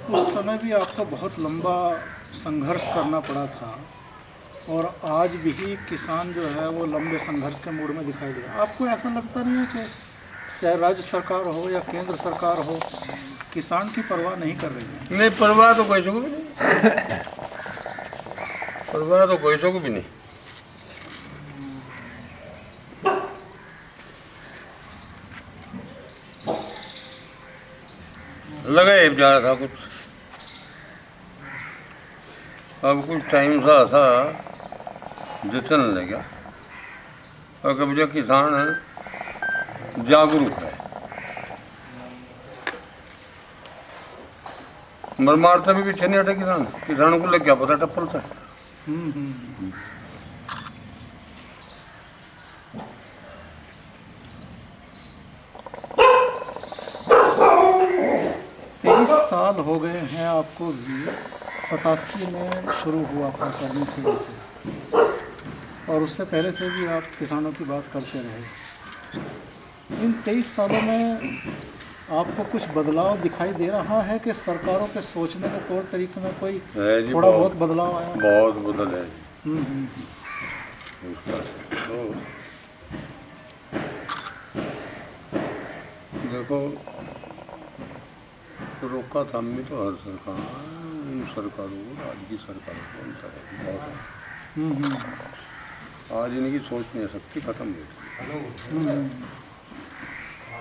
उस समय भी आपको बहुत लंबा संघर्ष करना पड़ा था और आज भी किसान जो है वो लंबे संघर्ष के मूड में दिखाई दे रहा है। आपको ऐसा लगता नहीं है कि चाहे राज्य सरकार हो या केंद्र सरकार हो, किसान की परवाह नहीं कर रही है? नहीं, परवाह तो कोई को भी नहीं, परवाह तो कोई को भी नहीं। लगा ही जा रहा था कुछ, अब कुछ टाइम सा था जतन लगा और कब जो किसान जागरूक है, मर मारता भी पीछे नहीं हटे किसान। किसानों को लग क्या पता टप्पलता है। 23 साल हो गए हैं आपको भी। 87 में शुरू हुआ था करनी थी से, और उससे पहले से भी आप किसानों की बात करते रहे। इन 23 सालों में आपको कुछ बदलाव दिखाई दे रहा है कि सरकारों के सोचने के तौर तरीके में कोई थोड़ा बहुत बदलाव आया? बहुत बदल है। देखो, तो रोका था हमने तो हर सरकार, इन सरकारों को, आज की सरकारों को अंतर है बहुत। आज इनकी सोचने शक्ति खत्म हो गई।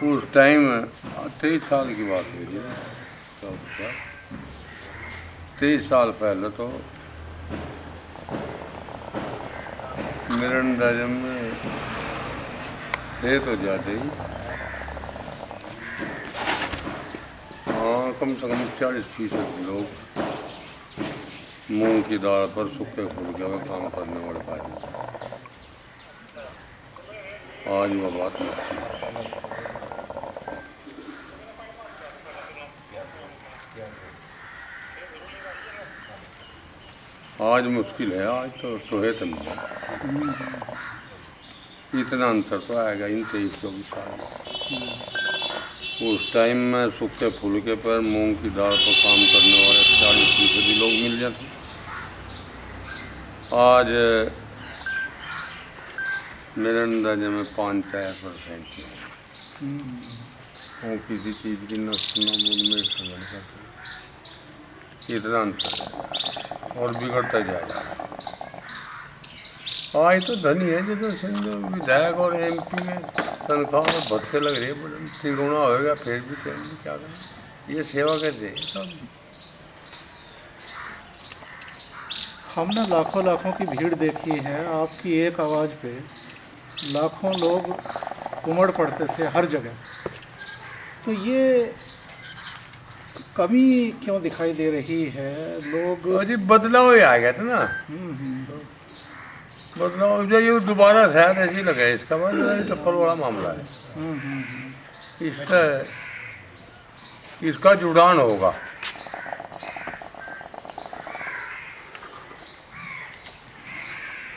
उस टाइम 23 साल की बात हुई है, 23 साल पहले तो मेरे अंदाजे में थे तो ज़्यादा ही, हाँ, कम से कम 40% लोग मूंग की दाल पर सूखे फुलके में काम करने वाले पाए। आज वह बात नहीं। आज मुश्किल है, आज तो है तब इतना अंतर तो आएगा इन 23-24 साल। उस टाइम में सूखे फुलके पर मूंग की दाल पर काम करने वाले 40% लोग मिल जाते। आज मेरे अंदाजे में 5-4% वो किसी चीज़ की नस्ल मूल में समझ करते। इतना अंतर है और बिगड़ता जाएगा। आज तो धनी है जो समझो विधायक और MP में तनख्वाह में भत्ते लग रही है, बड़े तिगुना होगा, फिर भी क्या करें, ये सेवा कैसे सब। हमने लाखों लाखों की भीड़ देखी है, आपकी एक आवाज़ पे लाखों लोग उमड़ पड़ते थे हर जगह। तो ये कमी क्यों दिखाई दे रही है? लोग अजी बदलाव ही आ गया था ना, बदलाव जो ये दोबारा शायद ऐसी लगे, इसका मतलब टप्पल वाला मामला है। इसका जुड़ान होगा।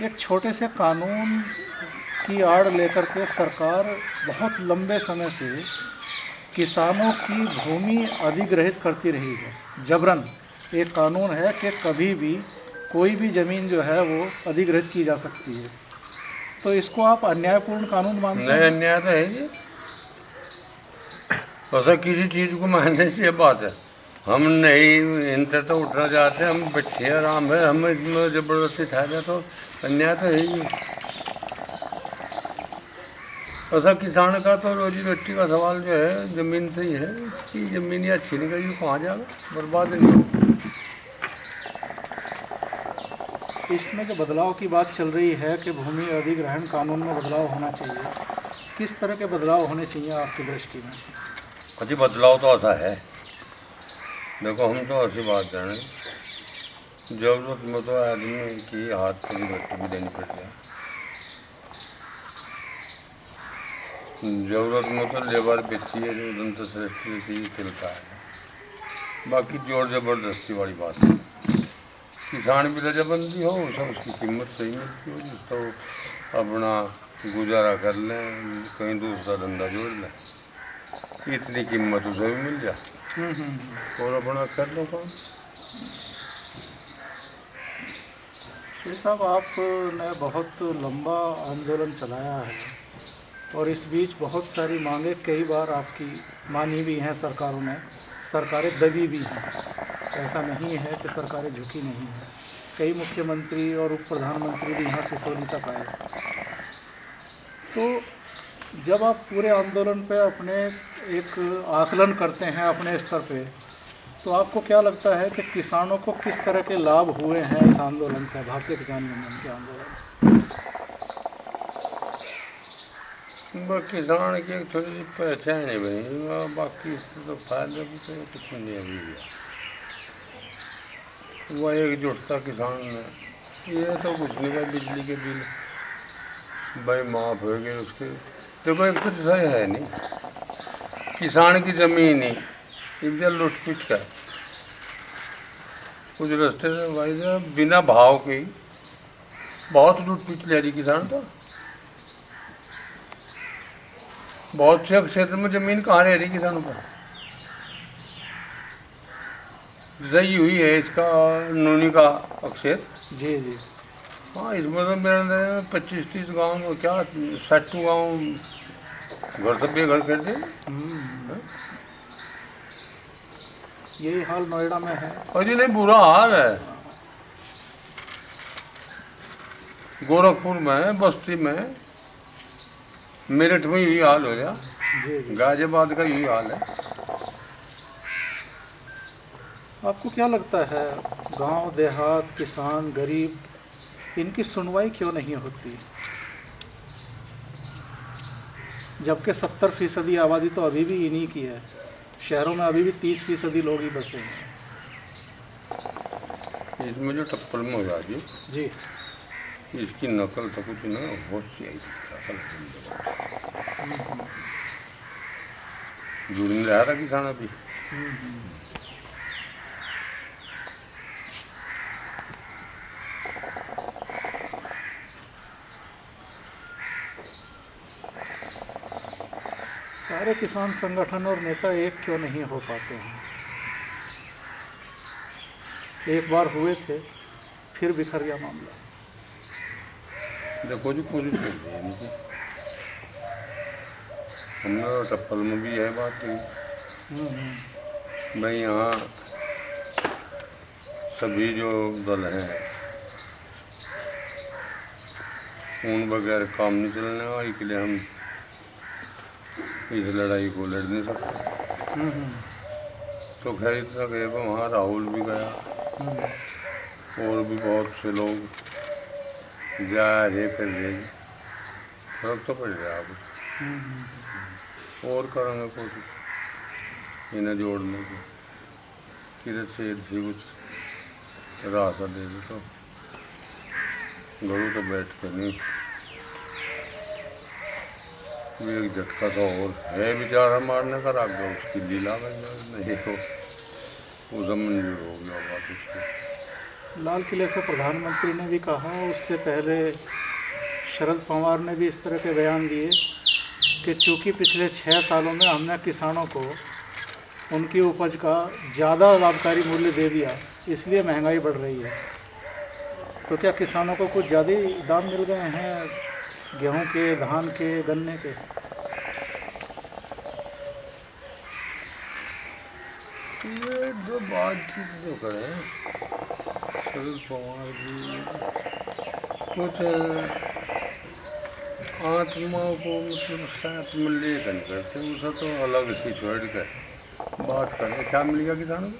एक छोटे से कानून की आड़ लेकर के सरकार बहुत लंबे समय से किसानों की भूमि अधिग्रहित करती रही है। जबरन एक कानून है कि कभी भी कोई भी ज़मीन जो है वो अधिग्रहित की जा सकती है। तो इसको आप अन्यायपूर्ण कानून मानते हैं? नहीं, अन्याय तो है जी। ऐसा किसी चीज़ को मानने से बात है, हम नहीं इनसे तो उठना चाहते, हम बैठे आराम है, हम इसमें ज़बरदस्ती ठा जाए तो अन्याय तो है ही। ऐसा किसान का तो रोजी रोटी का सवाल जो है ज़मीन से ही है। इसकी ज़मीन या छीन गई कहाँ जाएगा, बर्बाद नहीं। इसमें जो बदलाव की बात चल रही है कि भूमि अधिग्रहण कानून में बदलाव होना चाहिए, किस तरह के बदलाव होने चाहिए आपकी दृष्टि में? अति बदलाव तो ऐसा है, देखो हम तो ऐसी बात जाने, जरूरत में तो आदमी की हाथ की रोटी भी देनी पड़ती है। जरूरत में तो लेबर बेची है जो दंत श्रेष्ठी से चलता है। बाकी जोर जबरदस्ती वाली बात है। किसान भी रजाबंदी हो, सब उसकी कीमत सही मिलती हो, जिसको अपना गुजारा कर लें, कहीं दूसरा धंधा जोड़ लें, इतनी कीमत उसे भी मिल जाए। और अपना कर लो काम। श्री साहब, आपने बहुत लंबा आंदोलन चलाया है और इस बीच बहुत सारी मांगे कई बार आपकी मानी भी हैं सरकारों ने, सरकारें दबी भी हैं। ऐसा नहीं है कि सरकारें झुकी नहीं हैं। कई मुख्यमंत्री और उप प्रधानमंत्री भी यहाँ सिसोली तक आए। तो जब आप पूरे आंदोलन पे अपने एक आकलन करते हैं अपने स्तर पे, तो आपको क्या लगता है कि किसानों को किस तरह के लाभ हुए हैं इस आंदोलन से, भारतीय किसान यूनियन के आंदोलन से? बस किसान की एक थोड़ी सी पहचान नहीं बनी, बाकी इससे तो फायदा भी तो कुछ नहीं अभी भी। वह एकजुटता किसान में, ये तो कुछ नहीं है। बिजली के बिल भाई माफ़ हो गए उसके। देखो एक तो सही है नहीं, किसान की ज़मीन ही इधर लुट पिट कर कुछ रास्ते से भाई साहब बिना भाव के ही बहुत लूट पिट ले रही किसान। तो बहुत से क्षेत्र में ज़मीन कहाँ रह रही किसानों पर। सही हुई है इसका नूनी का अक्षेत्र। जी जी। हाँ, इसमें तो मेरा 25-30 गाँव, क्या 60 गाँव घर से बेघर कर दे। यही हाल नोएडा में है। अरे नहीं, बुरा हाल है। गोरखपुर में, बस्ती में, मेरठ में यही हाल हो गया। गाजियाबाद का यही हाल है। आपको क्या लगता है, गांव देहात, किसान, गरीब, इनकी सुनवाई क्यों नहीं होती? जबकि 70% आबादी तो अभी भी इन्हीं की है। शहरों में अभी भी 30% लोग ही बसे हैं। इसमें जो टप्पल में हो रहा जी, इसकी नकल तो कुछ ना हो जुड़ नहीं रहा था किसान अभी। सारे किसान संगठन और नेता एक क्यों नहीं हो पाते हैं? एक बार हुए थे, फिर बिखर गया मामला। देखो जी, कोशिश कर रही है इनकी। हमने टप्पल में भी यह बात कही भाई, यहाँ सभी जो दल हैं उन बगैर काम नहीं चलने वाला, इसलिए हम इस लड़ाई को लड़ नहीं सकते। तो खैर इतना गए, वहाँ राहुल भी गया और भी बहुत से लोग जा रहे कर रहे। फर्क तो पड़ रहा है। और करेंगे कोशिश इन्हें जोड़ने की, किधर से कुछ रास्ता दे दे तो घरों तो बैठ कर नहीं। एक झटका तो और है बेचारा मारने का, राग दो उसकी लीला में नहीं तो वो मंजूर हो गया बात उसकी। लाल किले से प्रधानमंत्री ने भी कहा, उससे पहले शरद पवार ने भी इस तरह के बयान दिए कि चूँकि पिछले 6 सालों में हमने किसानों को उनकी उपज का ज़्यादा लाभकारी मूल्य दे दिया, इसलिए महंगाई बढ़ रही है। तो क्या किसानों को कुछ ज़्यादा ही दाम मिल गए हैं गेहूं के, धान के, गन्ने के? ये जो बातचीत जो करें शरद पवार जी कुछ आत्मा को मतलब साथ में लेकर नहीं करते, उसे तो अलग से छोड़ कर बात करें। क्या मिल गया किसानों को?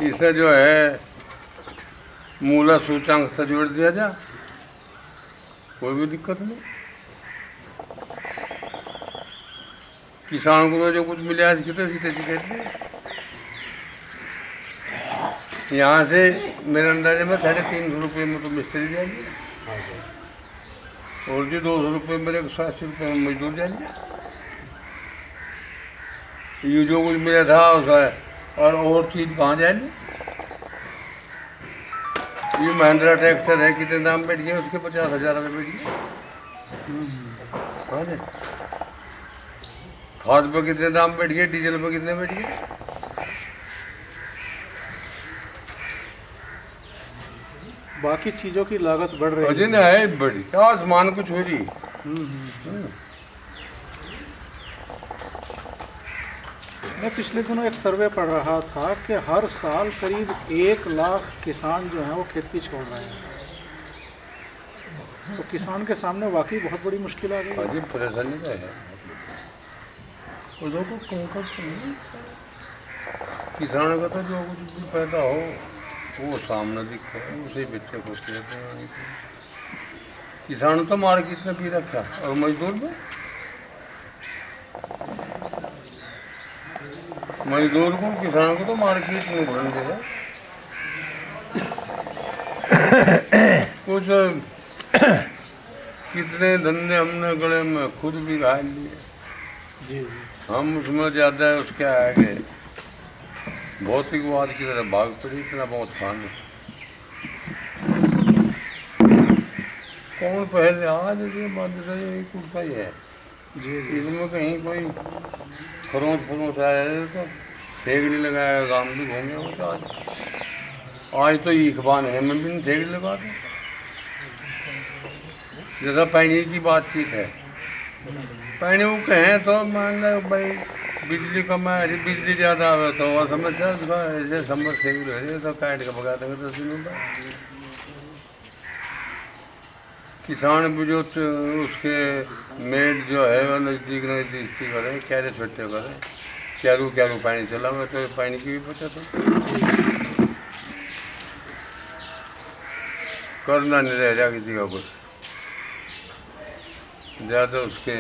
इसे जो है मूला सूचांक से जोड़ दिया जाए, कोई भी दिक्कत नहीं। किसानों को जो कुछ मिला है तो सीधे सीधे यहाँ से मेरे अंदाजे में 350 रुपये में तो मिस्त्री जाएगी और जो 200 रुपये मेरे 180 रुपये में मजदूर जाएंगे। ये जो कुछ मिला था उसका और चीज़ कहाँ जाएगी? ये महिंद्रा ट्रैक्टर है, कितने दाम बैठ गए उसके? 50,000 रुपये बैठ गए। हाँ जी, खाद पे कितने दाम बैठ गए, डीजल पे कितने बैठ गए। बाकी चीज़ों की लागत बढ़ रही अजय है। ने है बड़ी क्या आसमान कुछ हो रही। मैं पिछले दिनों एक सर्वे पढ़ रहा था कि हर साल करीब 1 लाख किसान जो हैं वो खेती छोड़ रहे हैं। तो किसान के सामने वाकई बहुत बड़ी मुश्किल आ गई है। अजय परेशानी का है उधर को किसानों का तो जो कुछ भी पैदा हो वो सामने दिखे उसे बच्चे खुश रहते हैं। किसान तो मार्केट में भी रखा और मजदूर में मजदूर को किसानों को तो मार्केट में भरन दे रहा। कुछ कितने धंधे हमने गले में खुद भी घाल लिए। जी जी। हम उसमें ज़्यादा उसके आगे भौतिकवाद की तरह भाग पड़ी इतना बहुत खान कौन पहले आज ये बंद रहे कुर्ता ही है। जी इसमें कहीं कोई खरोंच आया है तो ठेगड़ी लगाया गांव भी घूमे हो तो आज तो इकबान है मैं भी ठेगड़ी लगा दूँ। जैसा पैनी की बातचीत है पैनी वो कहें तो मान लो भाई बिजली कम है बिजली ज़्यादा आवे तो वह समस्या ऐसे समझ ठेगड़ी तो काट के भगा देंगे 10 दिनों का। किसान भी जो उसके मेड जो है वह नज़दीक करे क्यारे छुट्टे करे क्यारू पानी चला हुआ तो पानी की भी बचत हो। करना नहीं रह जा किसी का कुछ ज़्यादा उसके।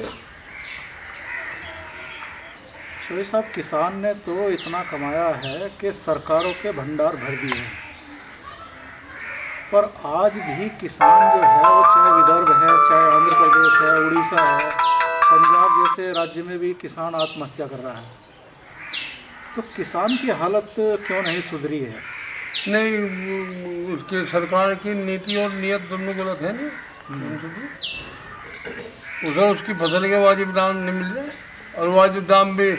शोरी साहब, किसान ने तो इतना कमाया है कि सरकारों के भंडार भर दिए हैं, पर आज भी किसान जो है वो चाहे विदर्भ है, चाहे आंध्र प्रदेश है, उड़ीसा है, पंजाब जैसे राज्य में भी किसान आत्महत्या कर रहा है। तो किसान की हालत क्यों नहीं सुधरी है? नहीं उसके सरकार की नीति और नियत दोनों गलत है ना। उसे उसकी फसल के वाजिब दाम नहीं मिल रहे और वाजिब दाम भी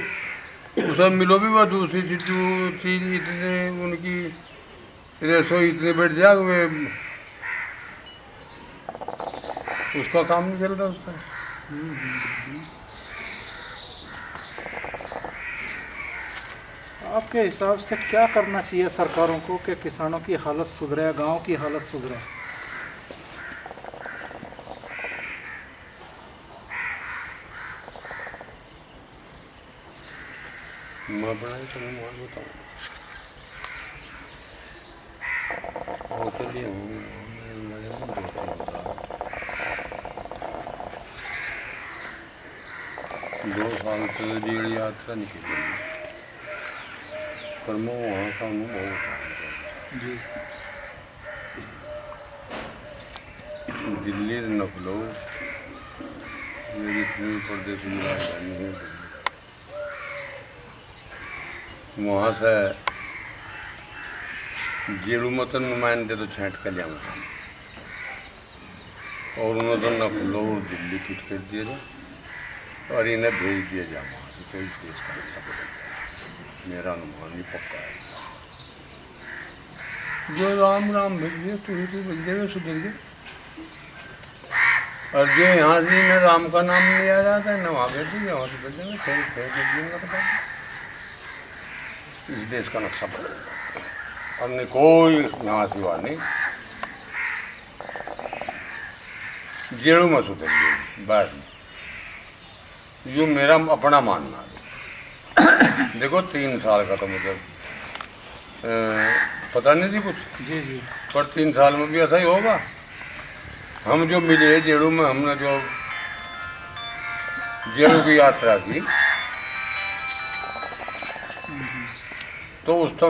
उसे मिलो भी वह दूसरी चीज़ इतने उनकी रेसो इतने बैठ जाए वे उसका काम नहीं चल रहा उसका। आपके हिसाब से क्या करना चाहिए सरकारों को कि किसानों की हालत सुधरे, गांव की हालत सुधरे? मैं बनाई तो मैं मान बताऊँ और चलिए दो साल से रेल यात्रा निकली पर मैं वहाँ का अनुभव जी। दिल्ली लखनऊ मेरी पूरी प्रदेश की राजधानी है दिल्ली। वहाँ से जेड़ू मतन नुमाइंदे तो छाँट कर जाऊँ और उन्होंने तो लखनऊ और दिल्ली फिट कर दिया जाए और इन्हें भेज दिया जाए वहाँ से कोई केस का अच्छा बदल मेरा अनुमान ही पक्का है। जो राम राम भेज दिए तो ही भेज देगा सुधर गए और जो यहाँ से इन्हें राम का नाम नहीं लिया जाता है न वहाँ भेज दिया वहाँ से भेज देंगे फिर भेज देंगे पता इस देश का नक्शा बदल हमने कोई यहाँ सिवा नहीं जेड़ू में सुधर बस जो मेरा अपना मानना है। देखो 3 साल का तो मुझे पता नहीं थी कुछ। जी जी। पर 3 साल में भी ऐसा ही होगा। हम जो मिले जेड़ू में हमने जो जेड़ू की यात्रा की तो उस तो